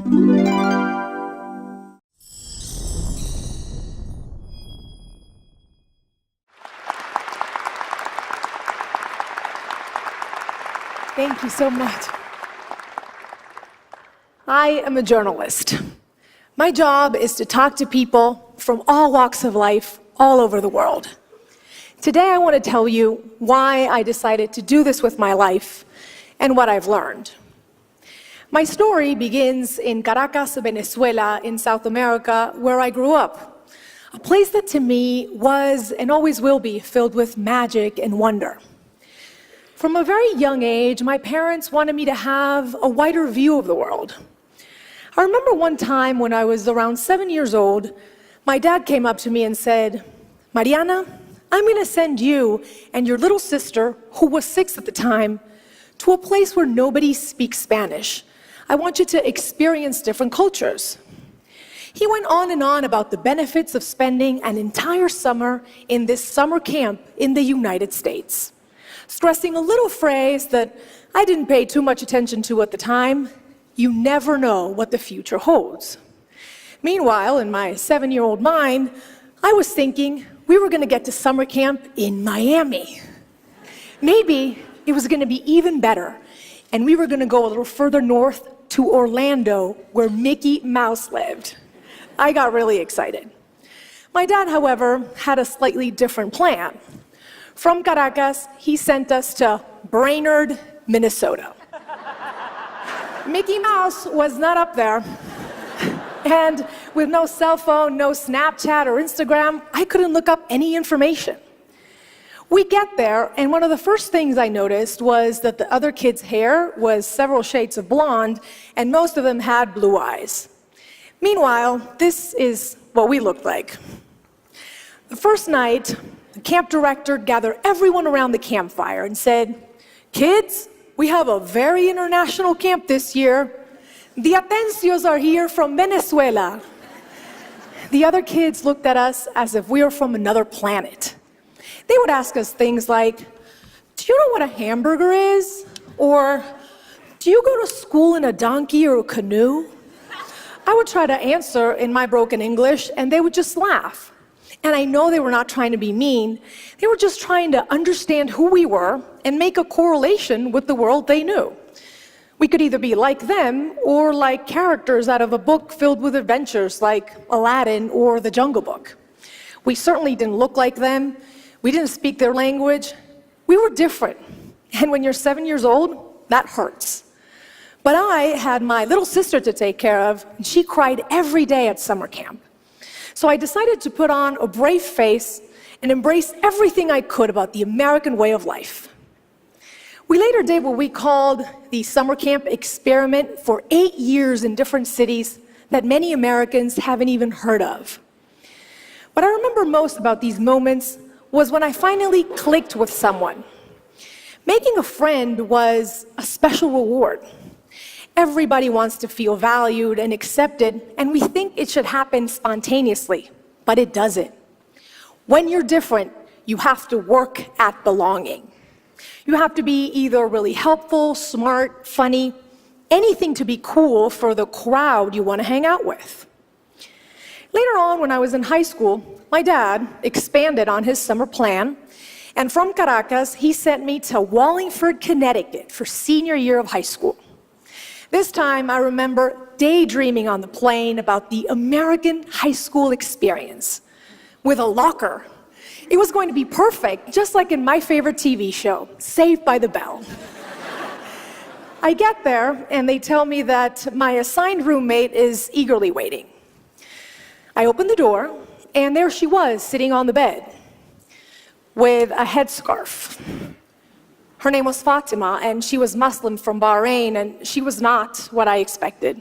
Thank you so much. I am a journalist. My job is to talk to people from all walks of life all over the world. Today I want to tell you why I decided to do this with my life and what I've learned. My story begins in Caracas, Venezuela, in South America, where I grew up. A place that to me was and always will be filled with magic and wonder. From a very young age, my parents wanted me to have a wider view of the world. I remember one time when I was around 7 years old, my dad came up to me and said, "Mariana, I'm going to send you and your little sister, who was 6 at the time, to a place where nobody speaks Spanish. I want you to experience different cultures." He went on and on about the benefits of spending an entire summer in this summer camp in the United States, stressing a little phrase that I didn't pay too much attention to at the time: you never know what the future holds. Meanwhile, in my 7-year-old mind, I was thinking we were going to get to summer camp in Miami. Maybe it was going to be even better, and we were going to go a little further north to Orlando, where Mickey Mouse lived. I got really excited. My dad, however, had a slightly different plan. From Caracas, he sent us to Brainerd, Minnesota. Mickey Mouse was not up there. And with no cell phone, no Snapchat or Instagram, I couldn't look up any information. We get there, and one of the first things I noticed was that the other kids' hair was several shades of blonde, and most of them had blue eyes. Meanwhile, this is what we looked like. The first night, the camp director gathered everyone around the campfire and said, "Kids, we have a very international camp this year. The Atencios are here from Venezuela." The other kids looked at us as if we were from another planet. They would ask us things like, "Do you know what a hamburger is?" Or, "Do you go to school in a donkey or a canoe?" I would try to answer in my broken English, and they would just laugh. And I know they were not trying to be mean. They were just trying to understand who we were and make a correlation with the world they knew. We could either be like them or like characters out of a book filled with adventures like Aladdin or The Jungle Book. We certainly didn't look like them. We didn't speak their language. We were different. And when you're 7 years old, that hurts. But I had my little sister to take care of, and she cried every day at summer camp. So I decided to put on a brave face and embrace everything I could about the American way of life. We later did what we called the summer camp experiment for 8 years in different cities that many Americans haven't even heard of. What I remember most about these moments was when I finally clicked with someone. Making a friend was a special reward. Everybody wants to feel valued and accepted, and we think it should happen spontaneously, but it doesn't. When you're different, you have to work at belonging. You have to be either really helpful, smart, funny, anything to be cool for the crowd you want to hang out with. Later on, when I was in high school, my dad expanded on his summer plan, and from Caracas, he sent me to Wallingford, Connecticut for senior year of high school. This time, I remember daydreaming on the plane about the American high school experience with a locker. It was going to be perfect, just like in my favorite TV show, Saved by the Bell. I get there, and they tell me that my assigned roommate is eagerly waiting. I open the door, and there she was, sitting on the bed with a headscarf. Her name was Fatima, and she was Muslim from Bahrain, and she was not what I expected.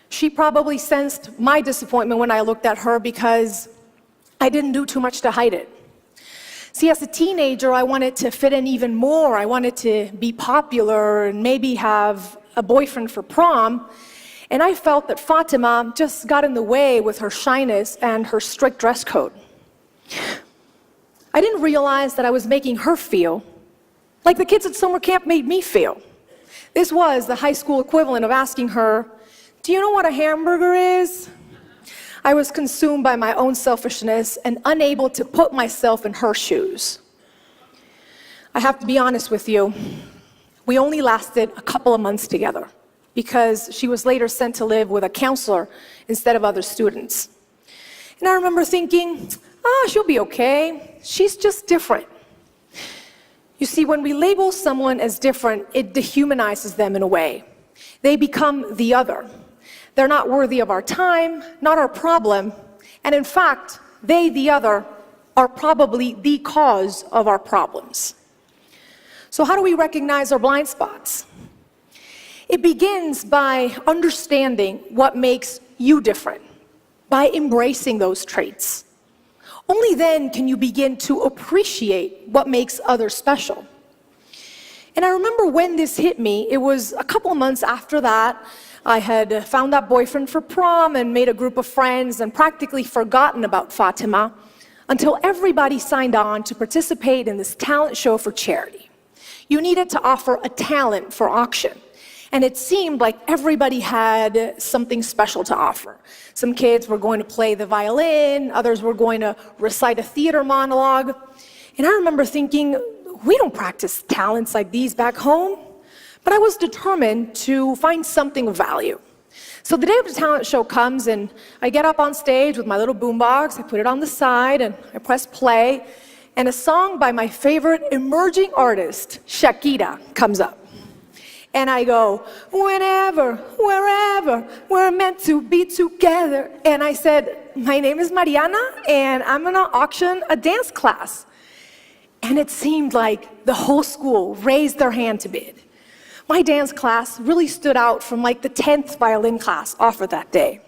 She probably sensed my disappointment when I looked at her because I didn't do too much to hide it. See, as a teenager, I wanted to fit in even more. I wanted to be popular and maybe have a boyfriend for prom. And I felt that Fatima just got in the way with her shyness and her strict dress code. I didn't realize that I was making her feel like the kids at summer camp made me feel. This was the high school equivalent of asking her, Do you know what a hamburger is? I was consumed by my own selfishness and unable to put myself in her shoes. I have to be honest with you, we only lasted a couple of months together because she was later sent to live with a counselor instead of other students. And I remember thinking, she'll be okay. She's just different. You see, when we label someone as different, it dehumanizes them in a way. They become the other. They're not worthy of our time, not our problem, and in fact, they, the other, are probably the cause of our problems. So how do we recognize our blind spots? It begins by understanding what makes you different, by embracing those traits. Only then can you begin to appreciate what makes others special. And I remember when this hit me, it was a couple of months after that. I had found that boyfriend for prom and made a group of friends and practically forgotten about Fatima until everybody signed on to participate in this talent show for charity. You needed to offer a talent for auction. And it seemed like everybody had something special to offer. Some kids were going to play the violin, others were going to recite a theater monologue. And I remember thinking, we don't practice talents like these back home. But I was determined to find something of value. So the day of the talent show comes, and I get up on stage with my little boombox, I put it on the side, and I press play, and a song by my favorite emerging artist, Shakira, comes up. And I go, whenever, wherever, we're meant to be together. And I said, my name is Mariana, and I'm gonna auction a dance class. And it seemed like the whole school raised their hand to bid. My dance class really stood out from like the 10th violin class offered that day.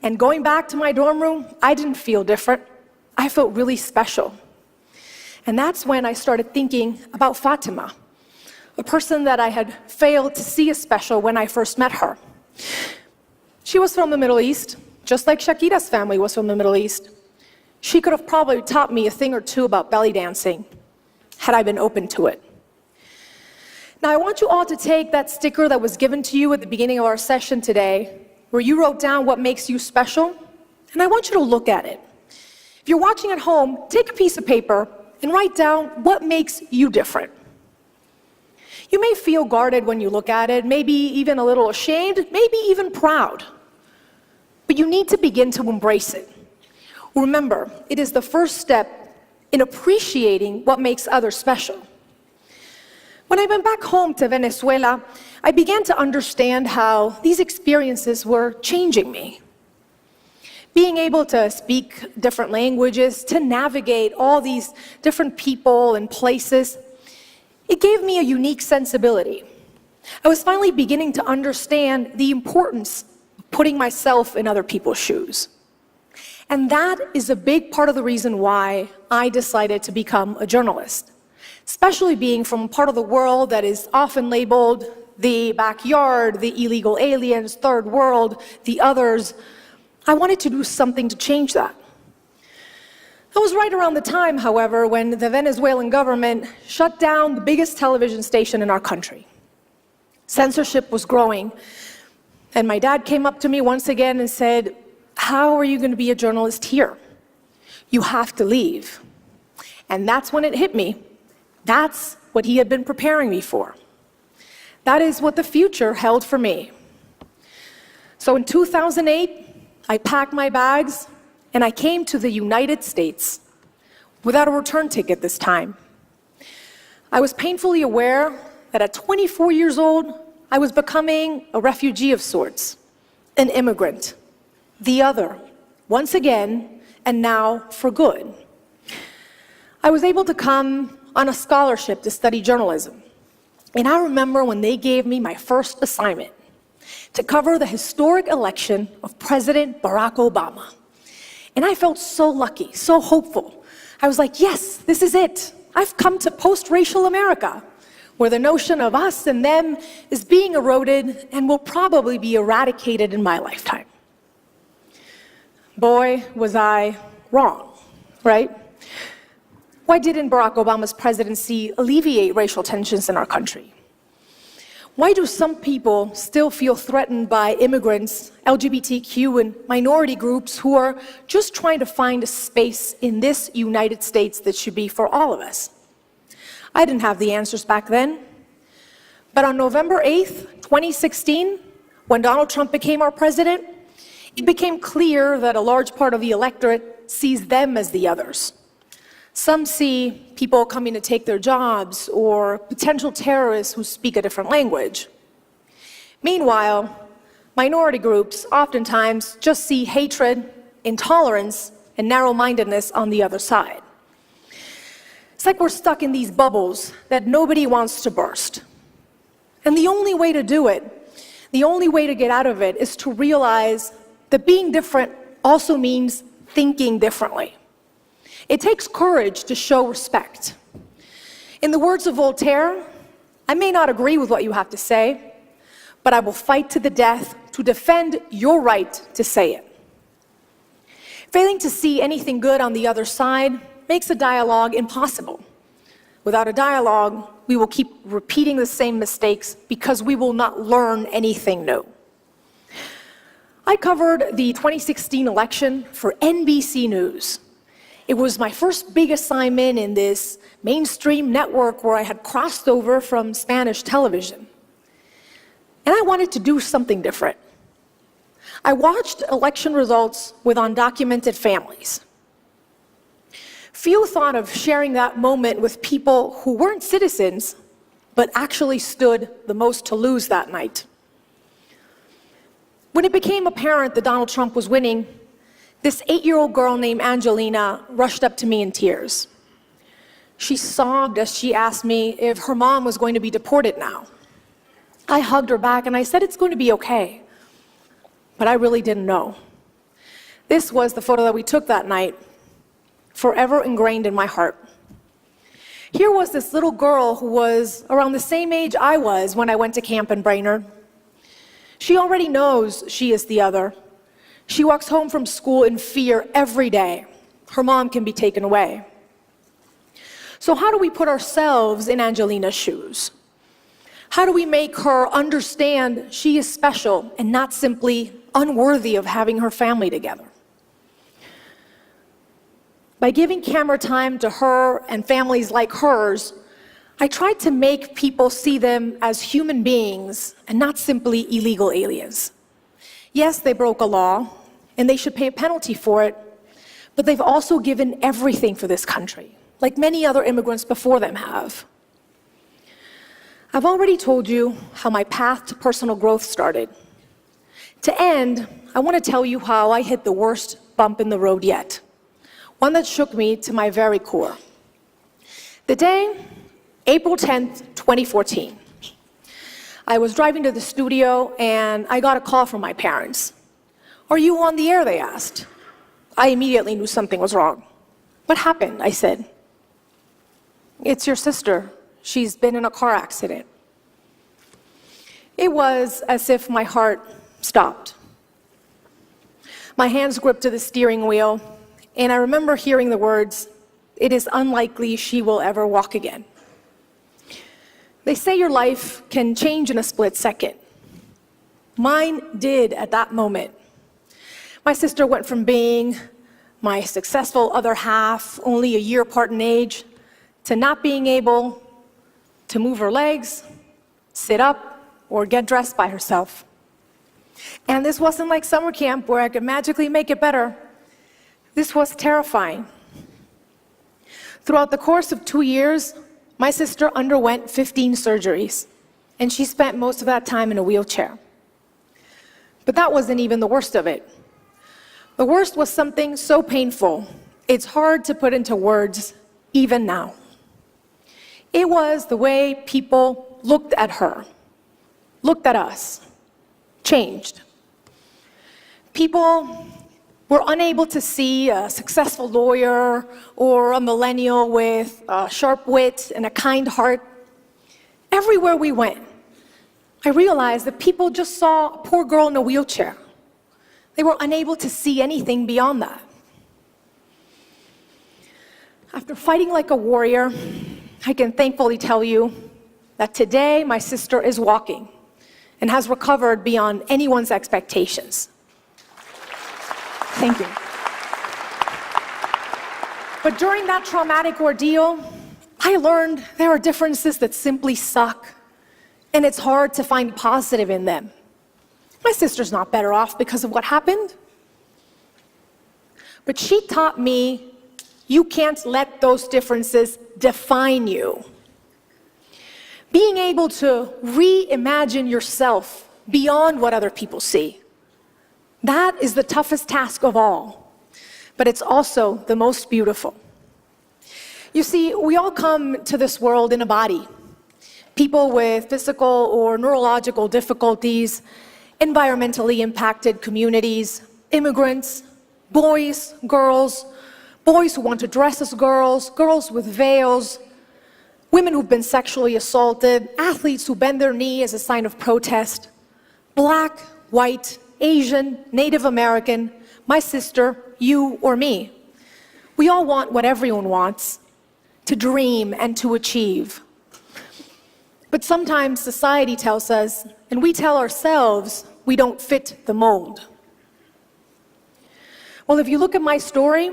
And going back to my dorm room, I didn't feel different. I felt really special. And that's when I started thinking about Fatima, a person that I had failed to see as special when I first met her. She was from the Middle East, just like Shakira's family was from the Middle East. She could have probably taught me a thing or two about belly dancing, had I been open to it. Now, I want you all to take that sticker that was given to you at the beginning of our session today, where you wrote down what makes you special, and I want you to look at it. If you're watching at home, take a piece of paper and write down what makes you different. You may feel guarded when you look at it, maybe even a little ashamed, maybe even proud. But you need to begin to embrace it. Remember, it is the first step in appreciating what makes others special. When I went back home to Venezuela, I began to understand how these experiences were changing me. Being able to speak different languages, to navigate all these different people and places, it gave me a unique sensibility. I was finally beginning to understand the importance of putting myself in other people's shoes. And that is a big part of the reason why I decided to become a journalist. Especially being from a part of the world that is often labeled the backyard, the illegal aliens, third world, the others. I wanted to do something to change that. That was right around the time, however, when the Venezuelan government shut down the biggest television station in our country. Censorship was growing, and my dad came up to me once again and said, "How are you going to be a journalist here? You have to leave." And that's when it hit me. That's what he had been preparing me for. That is what the future held for me. So in 2008, I packed my bags and I came to the United States without a return ticket this time. I was painfully aware that at 24 years old, I was becoming a refugee of sorts, an immigrant, the other, once again, and now for good. I was able to come on a scholarship to study journalism. And I remember when they gave me my first assignment to cover the historic election of President Barack Obama. And I felt so lucky, so hopeful. I was like, yes, this is it. I've come to post-racial America, where the notion of us and them is being eroded and will probably be eradicated in my lifetime. Boy, was I wrong, right? Why didn't Barack Obama's presidency alleviate racial tensions in our country? Why do some people still feel threatened by immigrants, LGBTQ, and minority groups who are just trying to find a space in this United States that should be for all of us? I didn't have the answers back then. But on November 8th, 2016, when Donald Trump became our president, it became clear that a large part of the electorate sees them as the others. Some see people coming to take their jobs or potential terrorists who speak a different language. Meanwhile, minority groups oftentimes just see hatred, intolerance, and narrow-mindedness on the other side. It's like we're stuck in these bubbles that nobody wants to burst. And the only way to do it, the only way to get out of it, is to realize that being different also means thinking differently. It takes courage to show respect. In the words of Voltaire, I may not agree with what you have to say, but I will fight to the death to defend your right to say it. Failing to see anything good on the other side makes a dialogue impossible. Without a dialogue, we will keep repeating the same mistakes because we will not learn anything new. I covered the 2016 election for NBC News. It was my first big assignment in this mainstream network where I had crossed over from Spanish television. And I wanted to do something different. I watched election results with undocumented families. Few thought of sharing that moment with people who weren't citizens, but actually stood the most to lose that night. When it became apparent that Donald Trump was winning, this 8-year-old girl named Angelina rushed up to me in tears. She sobbed as she asked me if her mom was going to be deported now. I hugged her back and I said it's going to be okay. But I really didn't know. This was the photo that we took that night, forever ingrained in my heart. Here was this little girl who was around the same age I was when I went to camp in Brainerd. She already knows she is the other. She walks home from school in fear every day. Her mom can be taken away. So how do we put ourselves in Angelina's shoes? How do we make her understand she is special and not simply unworthy of having her family together? By giving camera time to her and families like hers, I tried to make people see them as human beings and not simply illegal aliens. Yes, they broke a law, and they should pay a penalty for it, but they've also given everything for this country, like many other immigrants before them have. I've already told you how my path to personal growth started. To end, I want to tell you how I hit the worst bump in the road yet, one that shook me to my very core. The day, April 10th, 2014. I was driving to the studio and I got a call from my parents. "Are you on the air?" they asked. I immediately knew something was wrong. "What happened?" I said. "It's your sister. She's been in a car accident." It was as if my heart stopped. My hands gripped to the steering wheel, and I remember hearing the words, "It is unlikely she will ever walk again." They say your life can change in a split second. Mine did at that moment. My sister went from being my successful other half, only a year apart in age, to not being able to move her legs, sit up, or get dressed by herself. And this wasn't like summer camp where I could magically make it better. This was terrifying. Throughout the course of 2 years, my sister underwent 15 surgeries, and she spent most of that time in a wheelchair. But that wasn't even the worst of it. The worst was something so painful, it's hard to put into words even now. It was the way people looked at her, looked at us, changed. People were unable to see a successful lawyer or a millennial with a sharp wit and a kind heart. Everywhere we went, I realized that people just saw a poor girl in a wheelchair. They were unable to see anything beyond that. After fighting like a warrior, I can thankfully tell you that today my sister is walking and has recovered beyond anyone's expectations. Thank you. But during that traumatic ordeal, I learned there are differences that simply suck, and it's hard to find positive in them. My sister's not better off because of what happened. But she taught me you can't let those differences define you. Being able to reimagine yourself beyond what other people see, that is the toughest task of all, but it's also the most beautiful. You see, we all come to this world in a body. People with physical or neurological difficulties, environmentally impacted communities, immigrants, boys, girls, boys who want to dress as girls, girls with veils, women who've been sexually assaulted, athletes who bend their knee as a sign of protest, black, white, Asian, Native American, my sister, you or me. We all want what everyone wants, to dream and to achieve. But sometimes society tells us, and we tell ourselves, we don't fit the mold. Well, if you look at my story,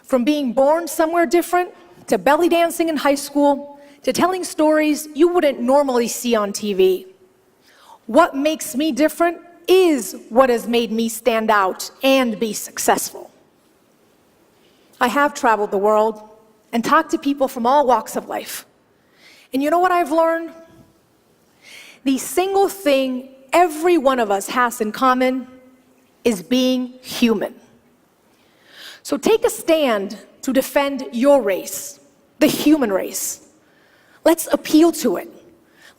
from being born somewhere different, to belly dancing in high school, to telling stories you wouldn't normally see on TV, what makes me different is what has made me stand out and be successful. I have traveled the world and talked to people from all walks of life. And you know what I've learned? The single thing every one of us has in common is being human. So take a stand to defend your race, the human race. Let's appeal to it.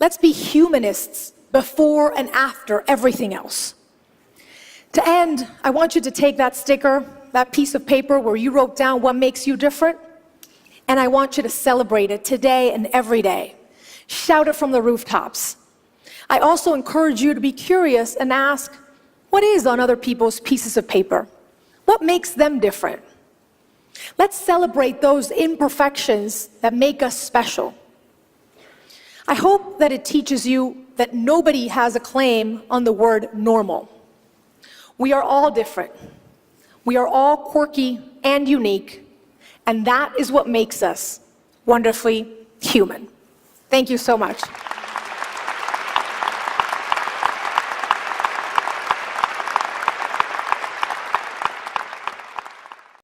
Let's be humanists before and after everything else. To end, I want you to take that sticker, that piece of paper where you wrote down what makes you different, and I want you to celebrate it today and every day. Shout it from the rooftops. I also encourage you to be curious and ask, what is on other people's pieces of paper? What makes them different? Let's celebrate those imperfections that make us special. I hope that it teaches you that nobody has a claim on the word normal. We are all different. We are all quirky and unique, and that is what makes us wonderfully human. Thank you so much.